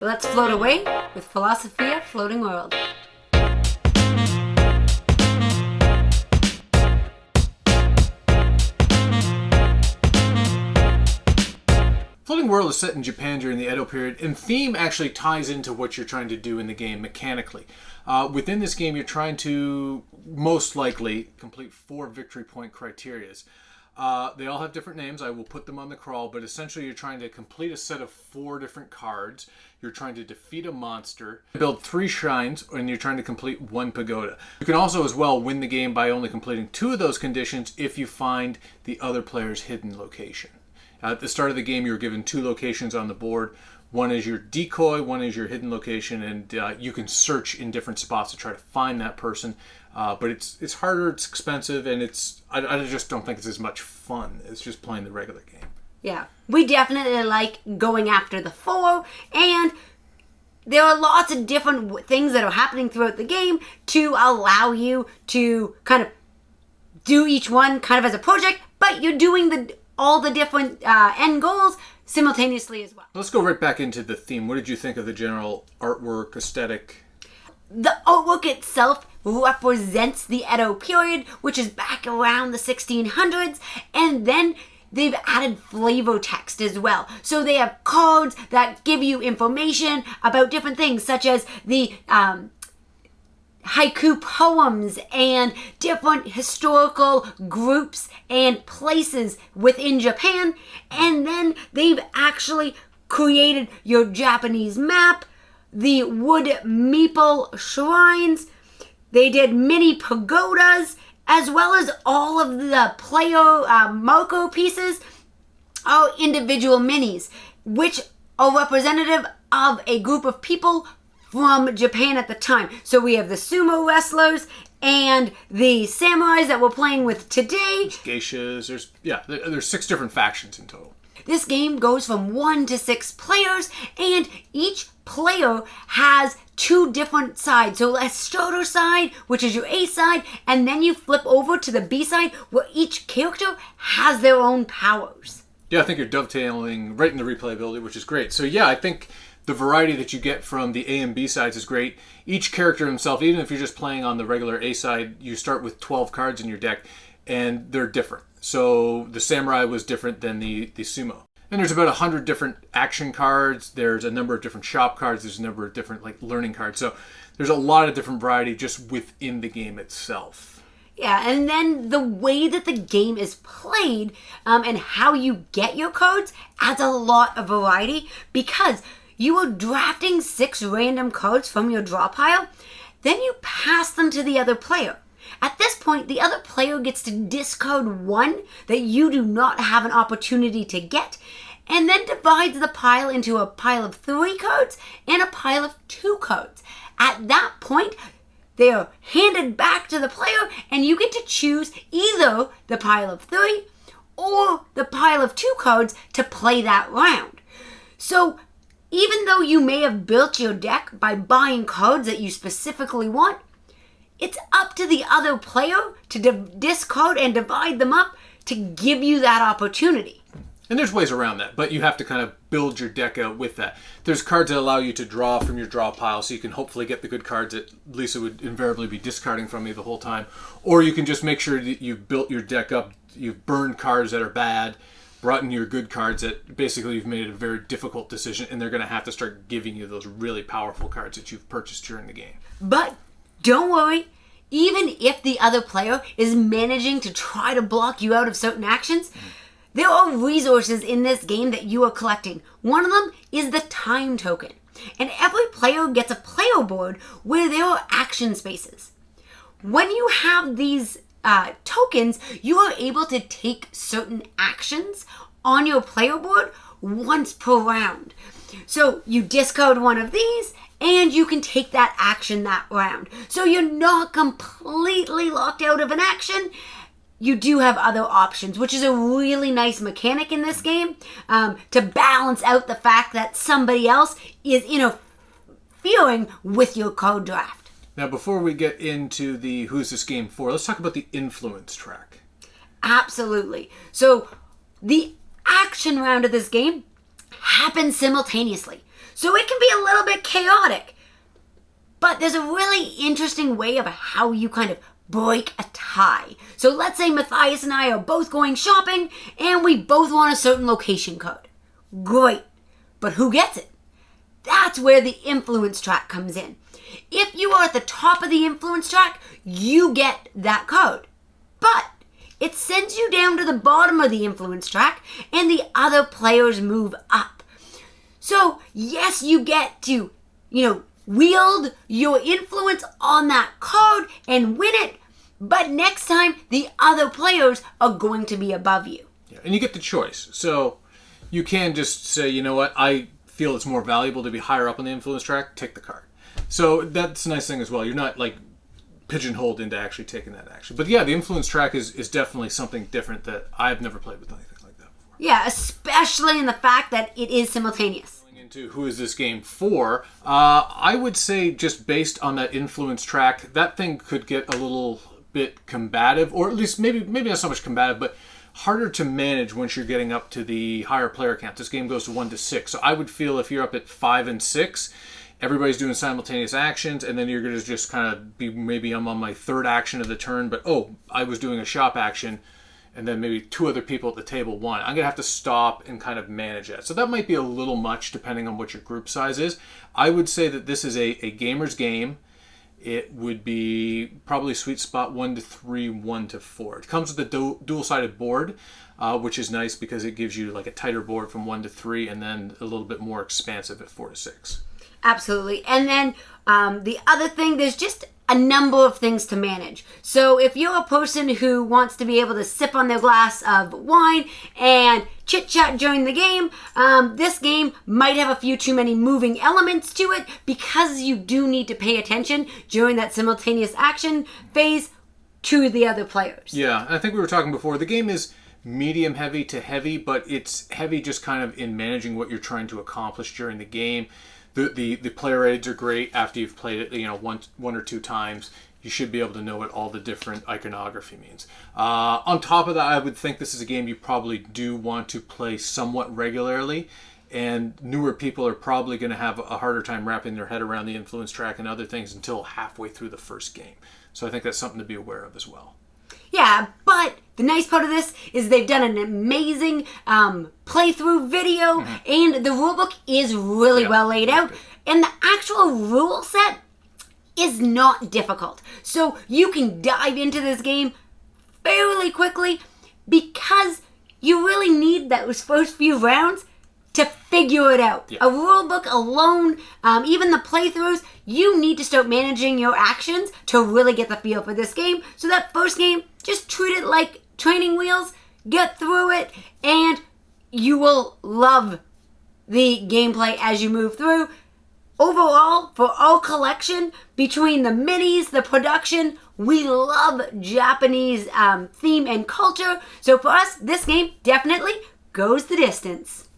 Let's float away with Philosophia Floating World. Floating World is set in Japan during the Edo period, and theme actually ties into what you're trying to do in the game mechanically. Within this game, you're trying to, most likely, complete 4 victory point criterias. They all have different names. I will put them on the crawl, but essentially you're trying to complete a set of 4 different cards. You're trying to defeat a monster, build 3 shrines, and you're trying to complete 1 pagoda. You can also as well win the game by only completing 2 of those conditions if you find the other player's hidden location. At the start of the game, you're given 2 locations on the board. One is your decoy, one is your hidden location, and you can search in different spots to try to find that person. But it's harder, it's expensive, and I just don't think it's as much fun as just playing the regular game. Yeah, we definitely like going after the 4, and there are lots of different things that are happening throughout the game to allow you to kind of do each one kind of as a project, but you're doing all the different end goals simultaneously as well. Let's go right back into the theme. What did you think of the general artwork, aesthetic? The artwork itself represents the Edo period, which is back around the 1600s, and then they've added flavor text as well. So they have cards that give you information about different things, such as the haiku poems and different historical groups and places within Japan. And then they've actually created your Japanese map, the wood meeple shrines. They did mini pagodas, as well as all of the player marker pieces are individual minis, which are representative of a group of people from Japan at the time. So we have the sumo wrestlers and the samurais that we're playing with today. There's geishas. There's 6 different factions in total. This game goes from 1 to 6 players, and each player has 2 different sides. So a starter side, which is your A side, and then you flip over to the B side, where each character has their own powers. Yeah, I think you're dovetailing right into replayability, which is great. So yeah, I think the variety that you get from the A and B sides is great. Each character himself, even if you're just playing on the regular A side, you start with 12 cards in your deck, and they're different. So the samurai was different than the sumo. And there's about 100 different action cards. There's a number of different shop cards. There's a number of different learning cards. So there's a lot of different variety just within the game itself. Yeah, and then the way that the game is played and how you get your cards adds a lot of variety, because you are drafting 6 random cards from your draw pile. Then you pass them to the other player. At this point, the other player gets to discard 1 that you do not have an opportunity to get, and then divides the pile into a pile of 3 cards and a pile of 2 cards. At that point, they are handed back to the player, and you get to choose either the pile of 3 or the pile of 2 cards to play that round. So even though you may have built your deck by buying cards that you specifically want, it's up to the other player to discard and divide them up to give you that opportunity. And there's ways around that, but you have to kind of build your deck out with that. There's cards that allow you to draw from your draw pile, so you can hopefully get the good cards that Lisa would invariably be discarding from you the whole time. Or you can just make sure that you've built your deck up, you've burned cards that are bad, brought in your good cards that basically you've made a very difficult decision, and they're going to have to start giving you those really powerful cards that you've purchased during the game. But don't worry, even if the other player is managing to try to block you out of certain actions, there are resources in this game that you are collecting. One of them is the time token. And every player gets a player board where there are action spaces. When you have these tokens, you are able to take certain actions on your player board once per round. So you discard one of these, and you can take that action that round. So you're not completely locked out of an action. You do have other options, which is a really nice mechanic in this game to balance out the fact that somebody else is interfering with your card draft. Now, before we get into the Who's This Game For, let's talk about the influence track. Absolutely. So the action round of this game happens simultaneously. So it can be a little bit chaotic. But there's a really interesting way of how you kind of break a tie. So let's say Matthias and I are both going shopping and we both want a certain location code. Great. But who gets it? That's where the influence track comes in. If you are at the top of the influence track, you get that code. But it sends you down to the bottom of the influence track and the other players move up. So yes, you get to, wield your influence on that code and win it, but next time the other players are going to be above you. Yeah, and you get the choice. So you can just say, you know what, I feel it's more valuable to be higher up on the influence track, take the card. So that's a nice thing as well. You're not like pigeonholed into actually taking that action. But yeah, the influence track is definitely something different that I've never played with anything like that before. Yeah, especially in the fact that it is simultaneous. Into who is this game for, I would say just based on that influence track, that thing could get a little bit combative, or at least maybe not so much combative, but harder to manage once you're getting up to the higher player count. This game goes to 1 to 6. So I would feel if you're up at 5 and 6, everybody's doing simultaneous actions, and then you're going to just kind of be, maybe I'm on my third action of the turn, but I was doing a shop action, and then maybe 2 other people at the table won. I'm going to have to stop and kind of manage that. So that might be a little much depending on what your group size is. I would say that this is a gamer's game. It would be probably sweet spot 1 to 3, 1 to 4. It comes with a dual-sided board, which is nice because it gives you like a tighter board from 1 to 3 and then a little bit more expansive at 4 to 6. Absolutely. And then the other thing, there's just a number of things to manage. So if you're a person who wants to be able to sip on their glass of wine and chit chat during the game, this game might have a few too many moving elements to it because you do need to pay attention during that simultaneous action phase to the other players. Yeah, I think we were talking before. The game is medium heavy to heavy, but it's heavy just kind of in managing what you're trying to accomplish during the game. The player aids are great after you've played it, one or 2 times. You should be able to know what all the different iconography means. On top of that, I would think this is a game you probably do want to play somewhat regularly, and newer people are probably going to have a harder time wrapping their head around the influence track and other things until halfway through the first game. So I think that's something to be aware of as well. Yeah, but the nice part of this is they've done an amazing playthrough video, and the rulebook is really well laid out. And the actual rule set is not difficult. So you can dive into this game fairly quickly because you really need those first few rounds to figure it out. A rulebook alone, even the playthroughs, you need to start managing your actions to really get the feel for this game. So that first game, just treat it like training wheels, get through it, and you will love the gameplay as you move through. Overall, for our collection, between the minis, the production, we love Japanese theme and culture. So for us, this game definitely goes the distance.